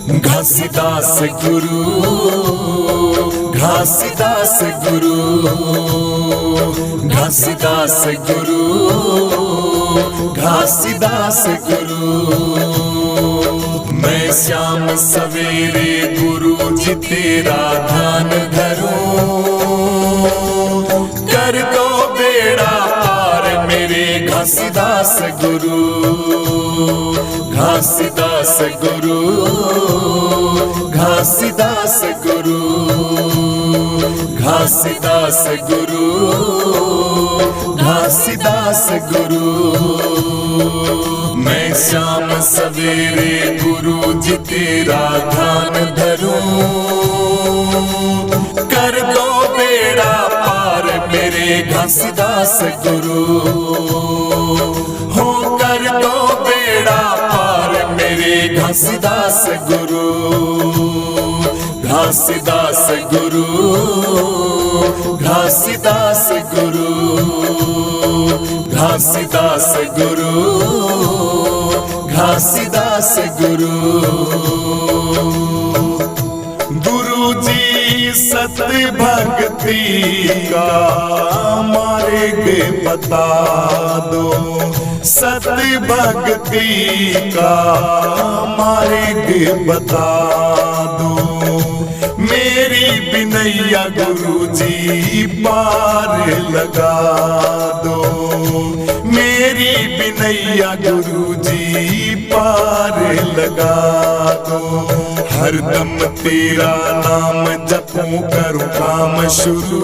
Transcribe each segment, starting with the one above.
घासीदास गुरु, घासीदास गुरु, घासीदास गुरु, घासीदास गुरु। मैं शाम सवेरे गुरु जी तेरा ध्यान धरूं, कर दो बेड़ा पार मेरे घासीदास गुरु, घासीदास गुरु, घासीदास गुरु, घासीदास गुरु, घासीदास गुरु। मैं शाम सवेरे गुरु जी तेरा ध्यान धरूं, कर दो बेड़ा पार मेरे घासीदास गुरु, हो कर दो बेड़ा पार मेरे घासीदास गुरु, घासीदास गुरु, घासीदास गुरु, घासीदास गुरु, घासीदास गुरु। गुरु जी सत भक्ति का मार्ग बता दो, सत भक्ति का मार्ग बता दो, मेरी बिनैया गुरु जी पार लगा दो, मेरी बिनैया गुरु जी पार लगा दो। हरदम तेरा नाम जपूं करूं काम शुरू,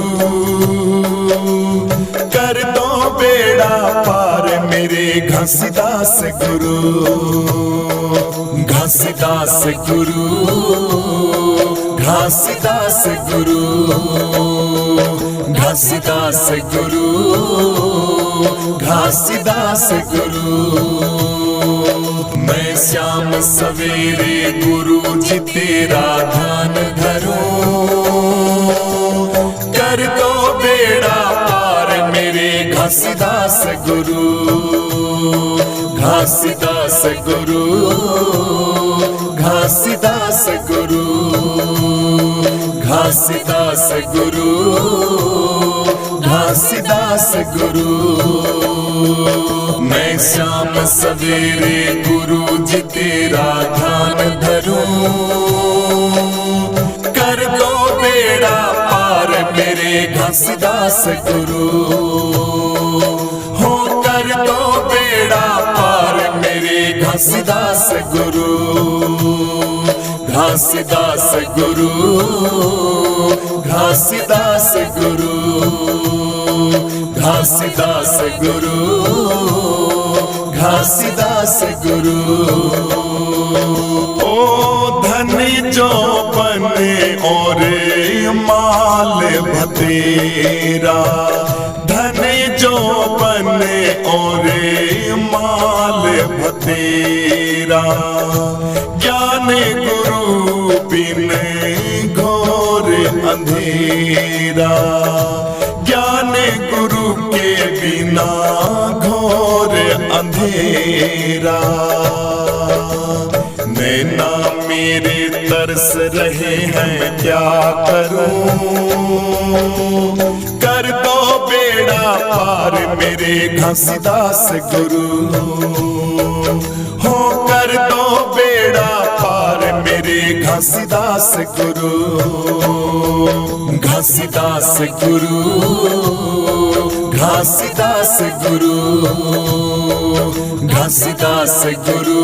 कर दो बेड़ा पार मेरे घासीदास गुरु, घासीदास गुरु, घासीदास गुरु, घासीदास गुरु, घासीदास गुरु। मैं शाम सवेरे गुरु जी तेरा ध्यान धरूं, कर दो बेड़ा पार मेरे घासीदास गुरु, घासीदास गुरु, घासीदास गुरु, घासीदास गुरु, घासीदास गुरु। मैं शाम सवेरे गुरु जी तेरा ध्यान धरूं, कर दो बेड़ा पार मेरे घासीदास गुरु, हो कर दो बेड़ा पार मेरे घासीदास गुरु, घासीदास गुरु, घासीदास गुरु, घासीदास गुरु, घासीदास गुरु। ओ धनी जो बने और माल भतेरा, धनी जो बने और माल भतेरा, ज्ञान गुरु बिन घोर अंधेरा, ज्ञान गुरु के बिना घोर अंधेरा। नैना मेरे तरस रहे हैं मैं क्या करूं, कर दो बेड़ा पार मेरे घासीदास गुरु, हो कर दो बेड़ा पार मेरे घासीदास गुरु, घासीदास गुरु, घासीदास गुरु, घासीदास गुरु,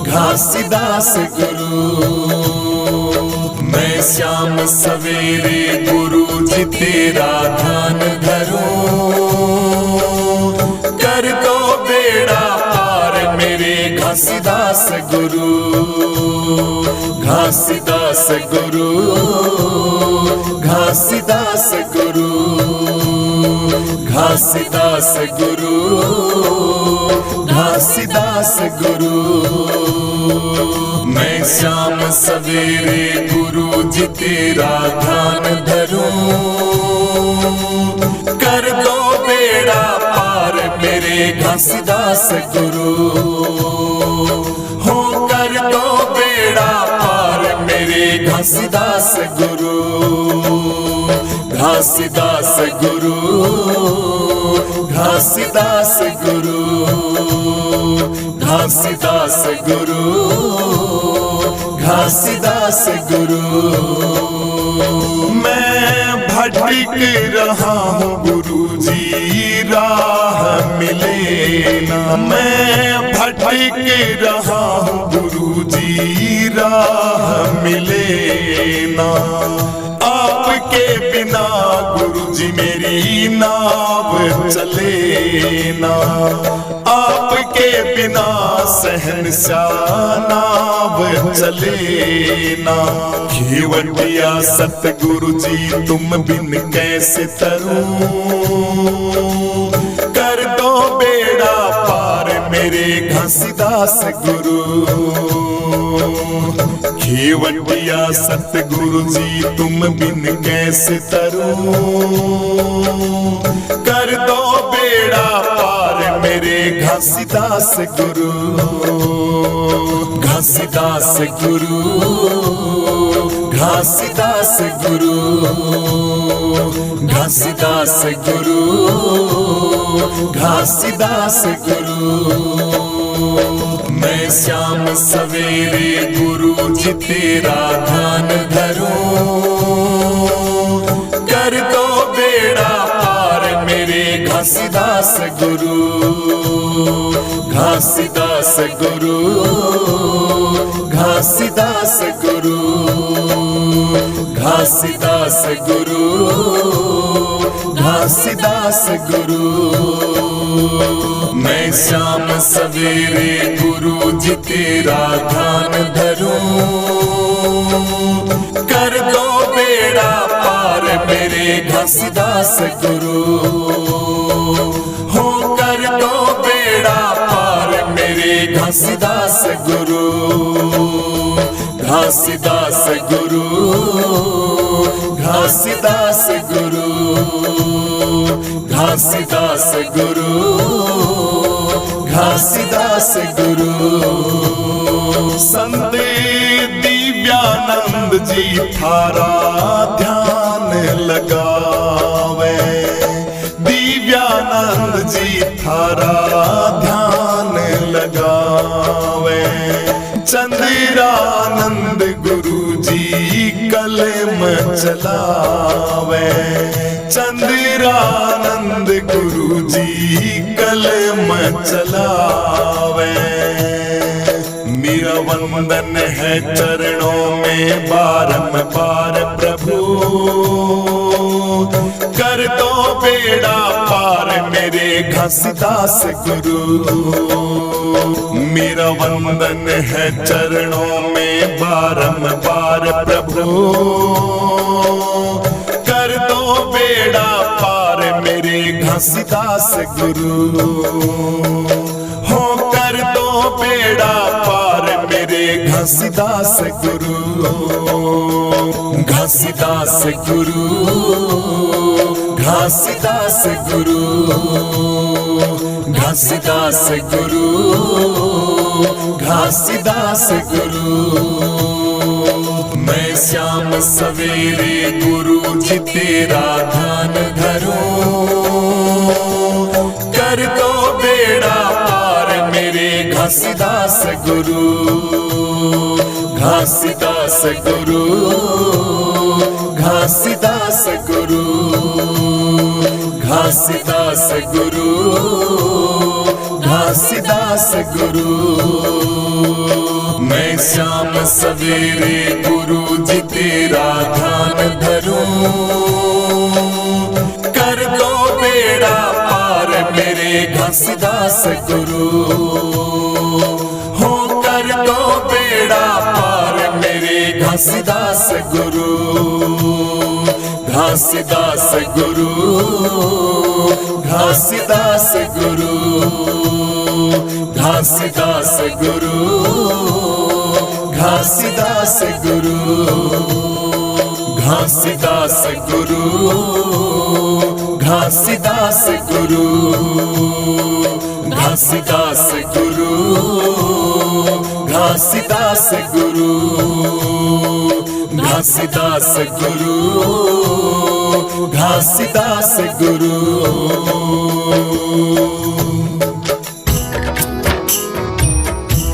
घासीदास गुरु। मैं शाम सवेरे गुरु जी तेरा ध्यान धरूं, कर दो बेड़ा पार मेरे घासीदास गुरु, घासीदास गुरु, घासीदास गुरु, घासीदास गुरु, घासीदास गुरु। मैं शाम सवेरे गुरु जी तेरा ध्यान धरूं, कर दो बेड़ा पार मेरे घासीदास गुरु, हो कर दो बेड़ा घासीदास गुरु, घासीदास गुरु, घासीदास गुरु, घासीदास गुरु, घासीदास गुरु। मैं भटक रहा हूँ गुरुजी राह मिले ना, मैं भटक रहा हूँ गुरुजी राह मिले ना। आपके बिना गुरुजी मेरी नाव चले ना, आपके बिना सहनशाह नाव चले ना। खेवटिया सतगुरु जी तुम बिन कैसे तरूं, कर दो बेड़ा पार मेरे घासीदास गुरु। खेवटिया सतगुरु जी तुम बिन कैसे तरूं, कर दो बेड़ा पार मेरे घासीदास गुरु। घासीदास गुरु, घासीदास गुरु, घासीदास गुरु, घासीदास गुरु। मैं शाम सवेरे गुरु जी तेरा ध्यान धरूं, कर दो बेड़ा पार मेरे घासीदास गुरु। घासीदास गुरु, घासीदास गुरु, घासीदास गुरु, घासीदास गुरु। मैं शाम सवेरे गुरु जी तेरा ध्यान धरूं, कर दो बेड़ा पार मेरे घासीदास गुरु। हो कर दो बेड़ा पार मेरे घासीदास गुरु। घासीदास गुरु, घासीदास गुरु, घासीदास गुरु, घासीदास गुरु। संत दिव्यानंद जी थारा ध्यान लगावे, दिव्यानंद जी थारा ध्यान लगावे। चंद्रानंद गुरु जी कलम चलावे, चंद्रानंद गुरु जी कलम चलावे। मेरा वंदन है चरणों में बारंबार प्रभु, कर दो बेड़ा पार मेरे घासीदास गुरु। मेरा वंदन है चरणों में बारंबार प्रभु, कर दो बेड़ा पार मेरे घासीदास गुरु। हो कर दो बेड़ा पार मेरे घासीदास गुरु। घासीदास गुरु, घासीदास गुरु, घासीदास गुरु, घासीदास गुरु। मैं शाम सवेरे गुरु जी तेरा ध्यान धरूं, कर दो बेड़ा पार मेरे घासीदास गुरु। घासीदास गुरु, घासीदास गुरु, घासीदास गुरु, घासीदास गुरु। मैं शाम सवेरे गुरु जी तेरा ध्यान धरूं, कर दो बेड़ा पार मेरे घासीदास गुरु। हो कर दो बेड़ा पार मेरे घासीदास गुरु। घासीदास गुरु, घासीदास गुरु, घासीदास गुरु, घासीदास गुरु, घासीदास गुरु, घासीदास गुरु, घासीदास गुरु, घासीदास गुरु, घासीदास गुरु, घासीदास गुरु।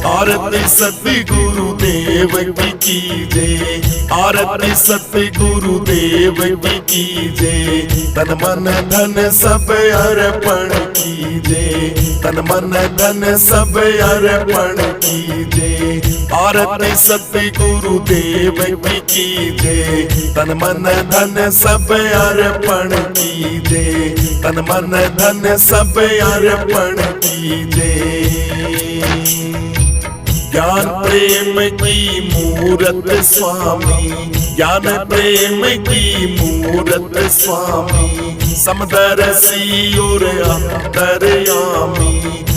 आरती सत्य गुरुदेव की जय, आरती सत्य गुरुदेव की जय। तन मन धन सब अर्पण कीजिए, तन मन धन सब अर्पण कीजिए। आरती सत्य गुरुदेव की जय, तन मन धन सब अर्पण कीजिए, तन मन धन सब अर्पण कीजिए। ज्ञान प्रेम की मूरत स्वामी, ज्ञान प्रेम की मूरत स्वामी। समदर्शी और अंतर्यामी,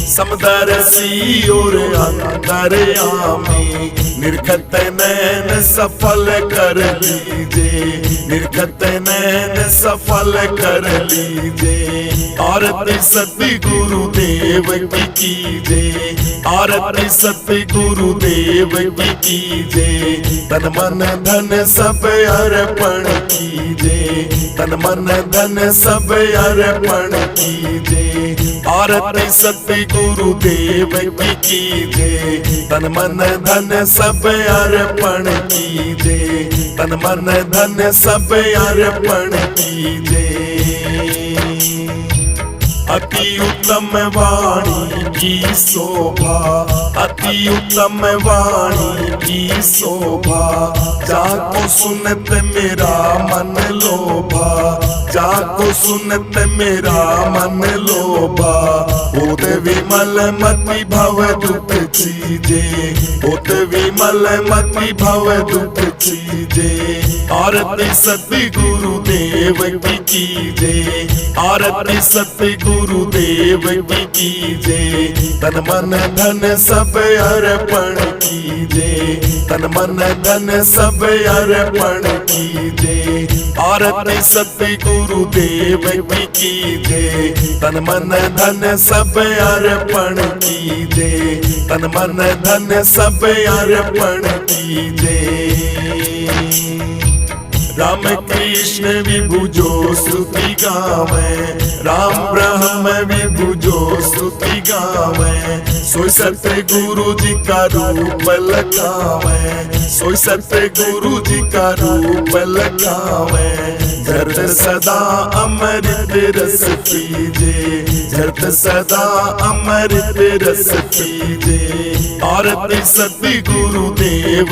समदर्शी और अंतर्यामी। निर्खत नैन सफल कर लीजिए, निर्खत नैन सफल कर लीजिए। आरती सत्य गुरुदेव की जय, आरती सत्य गुरुदेव की जय। तन मन धन सब अर्पण कीजिए, तन मन धन सब अर्पण कीजिए। आरती सत्य गुरुदेव की जय, तन मन धन सब अर्पण कीजिए, तन मन धन सब अर्पण कीजिए। अति उत्तम वाणी की शोभा, अति उत्तम वाणी की शोभा। जाको सुनत मेरा मन लोभा, जाको सुनत मेरा मन लोभा। होत विमल मति भव दुख चीजे, होत विमल मति भव दुख चीजे। आरती सत्य गुरुदेव की जय, आरती सत्य गुरुदेव की जय। तन मन धन सब अर्पण कीजिए, तन मन धन सब अर्पण कीजिए। आरती सत्य गुरुदेव की जय, तन मन धन सब अर्पण कीजिए, तन मन धन सब अर्पण कीजिए। राम कृष्ण विभु जो स्तुति गावे, राम ब्रह्म विभु जो स्तुति गावे। सोई सत्य गुरु जी का रूप लगावे, सोई सत्य गुरु जी का रूप लगावे। झरत सदा अमृत रस पीजे, झरत सदा अमृत रस पीजे। आरती सत्य गुरुदेव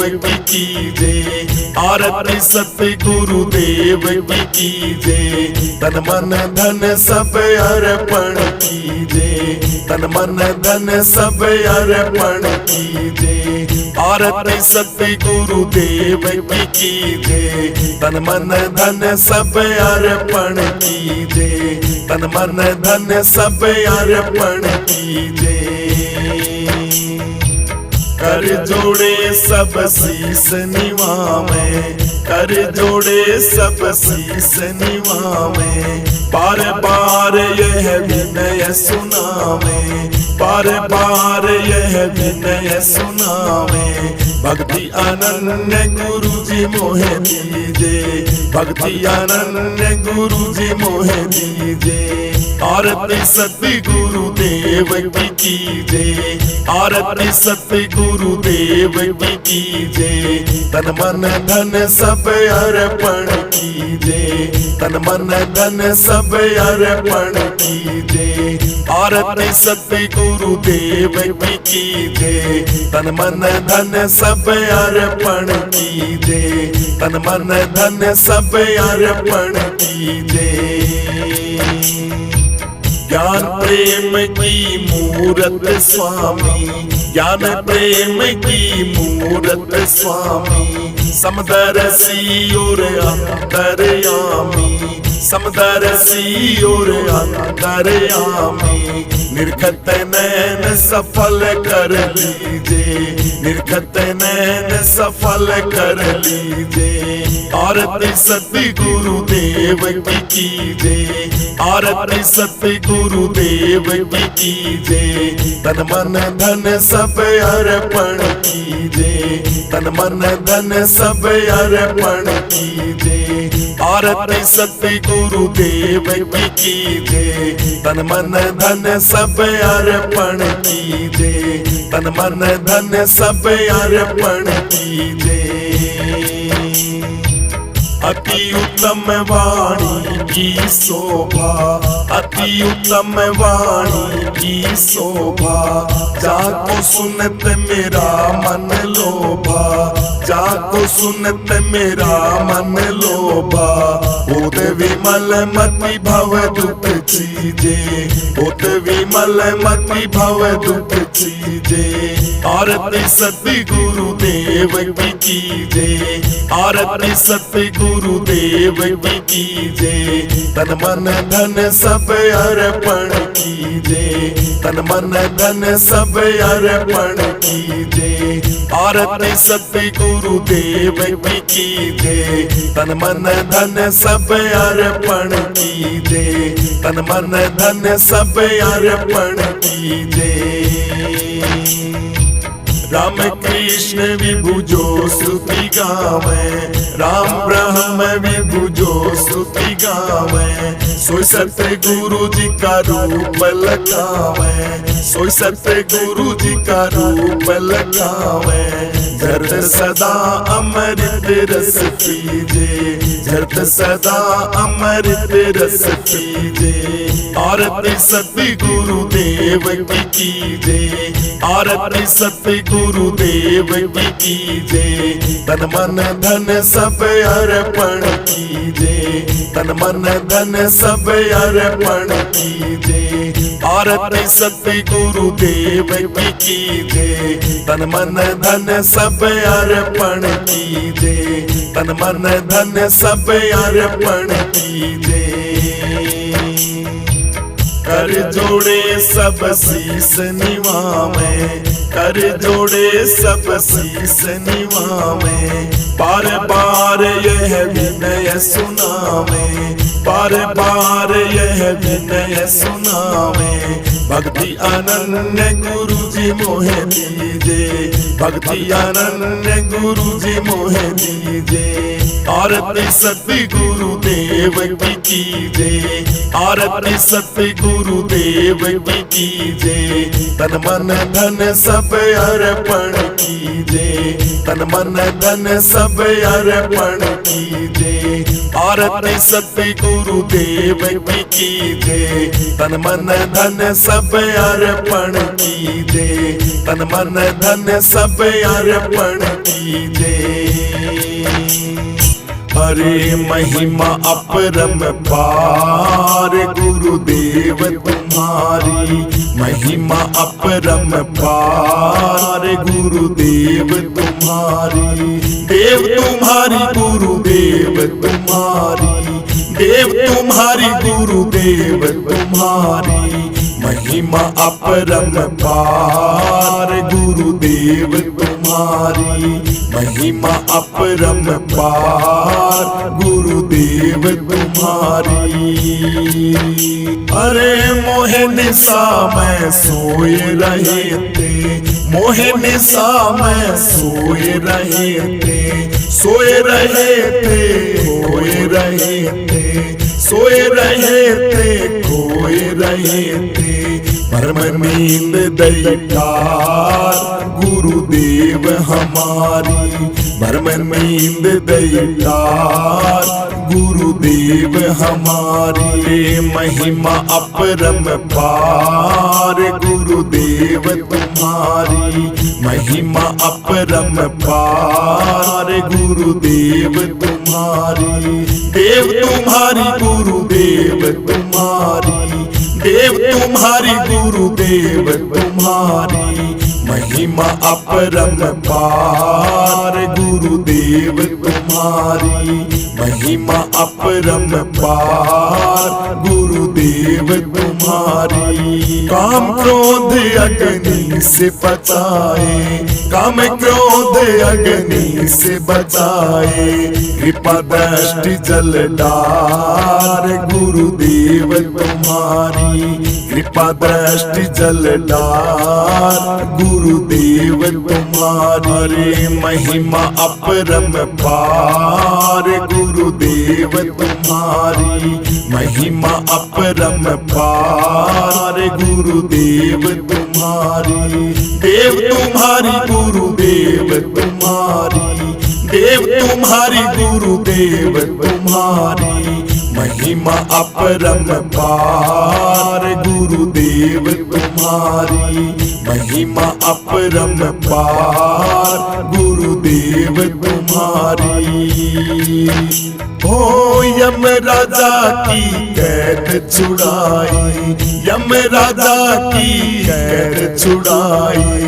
की जय, आरती सत्य गुरुदेव की जय। तन मन धन सब अर्पण कीजिए, तन मन धन सब अर्पण कीजिए। आरती सत्य गुरुदेव की जय, तन मन धन सब अर्पण कीजिए, तन मन धन सब अर्पण कीजिए। कर जोड़े सब शीस निवावे, कर जोड़े सब शीस निवावे। बार बार यह विनय सुनावे, बार बार यह विनय सुनावे। भक्ति अनन्य गुरु जी मोहे दीजे, भक्ति अनन्य गुरु जी मोहे दीजे। आरती सत्य गुरुदेव की जय, आरती सत्य गुरुदेव की जय। तन मन धन सब अर्पण कीजिए, तन मन धन सब अर्पण कीजिए। आरती सत्य गुरुदेव की जय, तन मन धन सब अर्पण कीजिए, तन मन धन सब अर्पण कीजिए। ज्ञान प्रेम की मूरत स्वामी, ज्ञान प्रेम की मूरत स्वामी। समदर्शी और अंतर्यामी, समदर्शी और अंतर्यामी। निर्खत नैन सफल कर लीजिए, निर्खत नैन सफल कर लीजिए। आरती सत्य गुरुदेव की जय, आरती सत्य गुरुदेव की जय। तन मन धन सब अर्पण कीजिए, तन मन धन सब अर्पण कीजे। आरती सत्य गुरुदेव की कीजे। तन मन धन सब अर्पण कीजे। तन मन धन सब अर्पण कीजे। अति उत्तम वाणी की शोभा, अति उत्तम वाणी की शोभा, जाको सुनत मेरा मन लोभा, जाको सुनत मेरा मन लोभा। होत विमल मति भव दुख चीजे, होत विमल मति भव दुख चीजे। आरती सत्य गुरुदेव की कीजे। आरती सत्य गुरुदेव की कीजे। तन मन धन सब अर्पण कीजे। तन मन धन सब अर्पण कीजे। आरती सत्य गुरुदेव की कीजे। तन मन धन सब अर्पण कीजे। तन मन धन सब अर्पण कीजे। राम कृष्ण विभु जो स्तुति गावे, राम ब्रह्म विभु जो स्तुति गावे। सोई सत्य गुरु जी का रूप लगावे, सोई सत्य गुरु जी का रूप लगावे। झरत सदा अमृत रस पीजे, झरत सदा अमृत रस पीजे। आरती सत्य गुरुदेव की कीजे। आरती सत्य गुरुदेव की कीजे। तन मन धन सब अर्पण कीजे। तन मन धन सब अर्पण कीजे। आरती सत्य गुरुदेव की कीजे। तन मन धन सब अर्पण कीजे। तन मन धन सब अर्पण कीजे। कर जोड़े सब शीस निवावे, कर जोड़े सब शीस निवावे। बार बार यह विनय सुनावे, बार बार यह विनय सुनावे। भक्ति अनन्य गुरु जी मोहे दीजे, भक्ति अनन्य गुरु जी मोहे दीजे। आरती सत्य गुरुदेव की कीजे। आरती सत्य गुरुदेव की कीजे। तन मन धन सब अर्पण कीजे। तन मन धन सब अर्पण कीजे। आरती सत्य गुरुदेव की कीजे। तन मन धन सब अर्पण कीजे। तन मन धन सब अर्पण कीजे। हरे महिमा अपरम पार गुरुदेव तुम्हारी, महिमा अपरम पार गुरुदेव तुम्हारी। देव तुम्हारी गुरुदेव तुम्हारी, देव तुम्हारी गुरुदेव तुम्हारी। महिमा अपरम पार गुरुदेव तुम्हारी, महिमा अपरम पार गुरुदेव तुम्हारी। अरे मोहे निशा में सोए रहे थे, मोहे निशा में सोए रहे थे। सोए रहे थे, खोए रहे थे, सोए रहे थे, खोए रहे थे। भरम नींद दैतार गुरुदेव हमारी, भरम नींद दैतार गुरुदेव हमारी। महिमा अपरम पार गुरुदेव तुम्हारी, महिमा अपरम पार गुरुदेव तुम्हारी। देव तुम्हारी गुरुदेव तुम्हारी, देव तुम्हारी गुरुदेव तुम्हारी। महिमा अपरम पार गुरुदेव तुम्हारी, महिमा अपरम पार गुरुदेव तुम्हारी। काम क्रोध अग्नि से बचाए, काम क्रोध अग्नि से बचाए। कृपा दृष्टि जल डार गुरुदेव तुम्हारी, कृपा दृष्टि जलदार गुरुदेव तुम्हारी महिमा अपरम पार गुरुदेव तुम्हारी महिमा अपरम पार गुरुदेव तुम्हारी देव तुम्हारी गुरुदेव तुम्हारी देव तुम्हारी गुरुदेव तुम्हारी महिमा अपरम पार गुरुदेव तुम्हारी महिमा अपरम पार गुरुदेव तुम्हारी। हो यम राजा की कैद छुड़ाई यम राजा की कैद छुड़ाई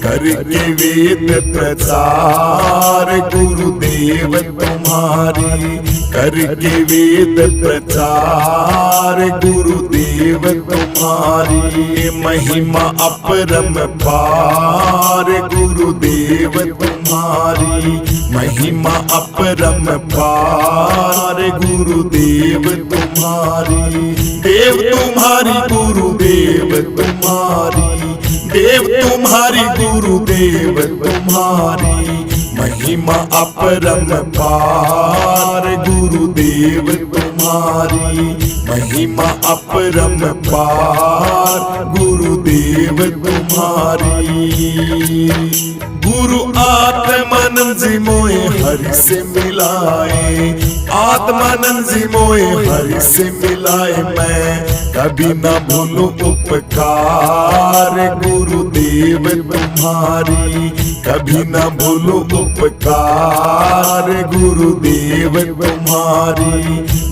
करके वेद प्रचार गुरुदेव तुम्हारी करके वेद प्रचार गुरुदेव तुम्हारी महिमा अपरम पार गुरुदेव तुम्हारी महिमा अपरम पार गुरुदेव तुम्हारी देव तुम्हारी गुरुदेव तुम्हारी देव तुम्हारी गुरुदेव तुम्हारी महिमा अपरम पार गुरुदेव तुम्हारी महिमा अपरम पार गुरुदेव तुम्हारी। गुरु आत्मानंद जी मोए हरि से मिलाए आत्मानंद जी मोए हरि से मिलाए मैं कभी न भूलूं उपकार गुरुदेव तुम्हारी कभी न भूलूं उपकार गुरुदेव तुम्हारी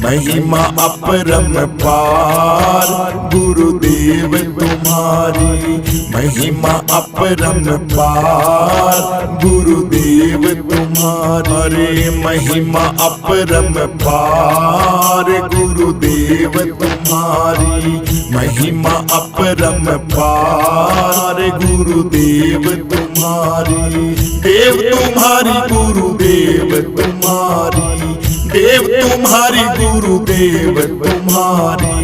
महिमा अपरम पार गुरुदेव तुम्हारी महिमा अपरम पार गुरुदेव तुम्हारी महिमा अपरम पार गुरुदेव तुम्हारी महिमा अपरम पार गुरुदेव तुम्हारी देव तुम्हारी गुरुदेव तुम्हारी देव तुम्हारी गुरुदेव तुम्हारी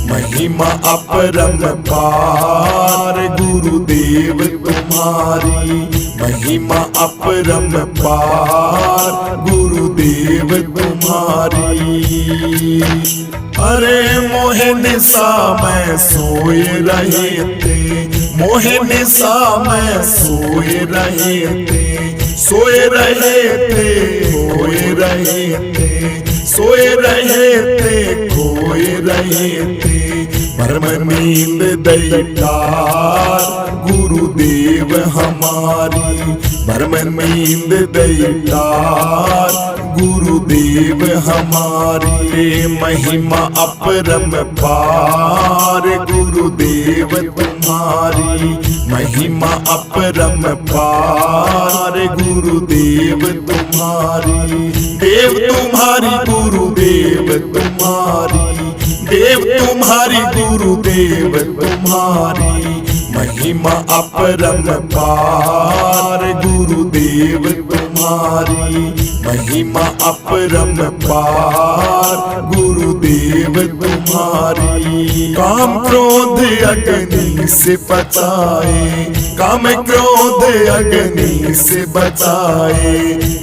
महिमा अपरम पार गुरुदेव तुम्हारी महिमा अपरम पार गुरुदेव तुम्हारी। अरे मोहे निशा में सोए रहे थे मोहे निशा में सोए रहे थे सोए रहे थे खोए रहे थे सोए रहे थे खोए रहे थे भ्रम नींद दैतार गुरुदेव हमारी भ्रम नींद दैतार गुरुदेव हमारी महिमा अपरम पार गुरुदेव तुम्हारी महिमा अपरम पार गुरुदेव तुम्हारी देव तुम्हारी गुरुदेव तुम्हारी देव तुम्हारी गुरुदेव तुम्हारी महिमा अपरम पार गुरुदेव तुम्हारी महिमा अपरम पार गुरुदेव तुम्हारी काम क्रोध अग्नि से बचाए काम क्रोध अग्नि से बचाए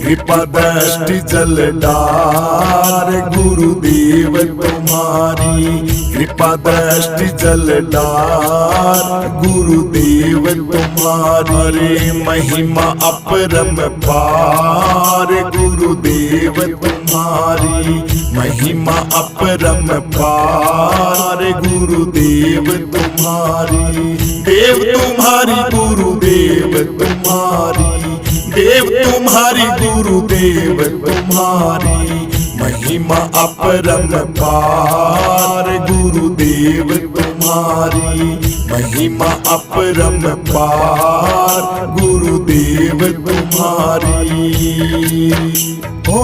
कृपा दृष्टि जलदार गुरुदेव तुम्हारी कृपा दृष्टि जलदार गुरुदेव तुम्हारी महिमा अपरम पार गुरुदेव तुम्हारी महिमा अपरम पार गुरुदेव तुम्हारी देव तुम्हारी गुरुदेव तुम्हारी देव तुम्हारी गुरुदेव तुम्हारी महिमा अपरम पार गुरुदेव तुम्हारी महिमा अपरम पार गुरुदेव तुम्हारी। हो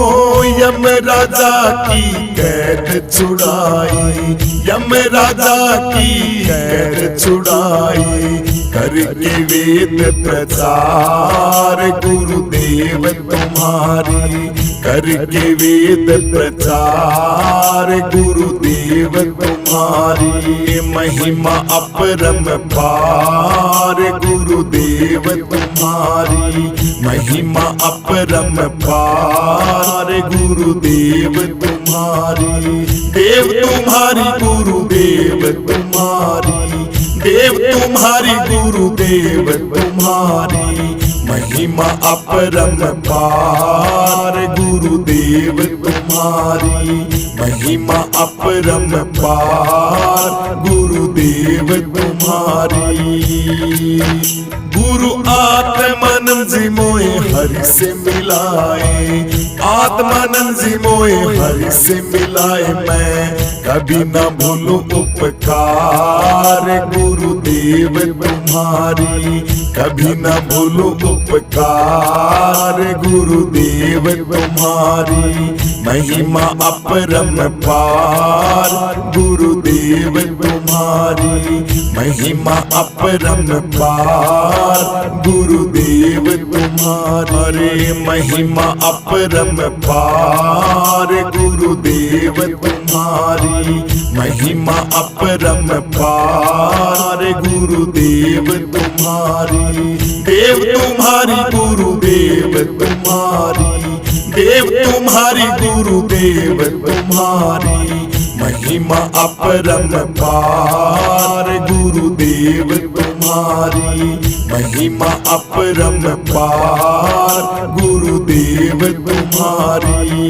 यम राजा की कैद छुड़ाई यम राजा की कैद छुड़ाई करके वेद प्रचार गुरुदेव तुम्हारी करके वेद प्रचार गुरुदेव तुम्हारी महिमा अपरम पार गुरुदेव तुम्हारी महिमा अपरम पार गुरुदेव तुम्हारी देव तुम्हारी गुरुदेव तुम्हारी देव तुम्हारी गुरुदेव तुम्हारी महिमा अपरम पार गुरुदेव तुम्हारी महिमा अपरम पार गुरुदेव तुम्हारी गुरु आत्मानंद जी मोए हरि से मिलाए आत्मानंद जी मोए हरि से मिलाए मैं कभी न भूलूं उपकार गुरुदेव तुम्हारी कभी न भूलूं उपकार गुरुदेव तुम्हारी महिमा अपरम पार गुरुदेव तुम्हारी महिमा अपरम पार गुरुदेव तुम्हारे महिमा अपरम पार गुरुदेव तुम्हारी महिमा अपरम पार गुरुदेव तुम्हारी देव तुम्हारी गुरुदेव तुम्हारी देव तुम्हारी गुरुदेव तुम्हारी महिमा अपरम पार गुरुदेव तुम्हारी महिमा अपरम पार गुरुदेव तुम्हारी।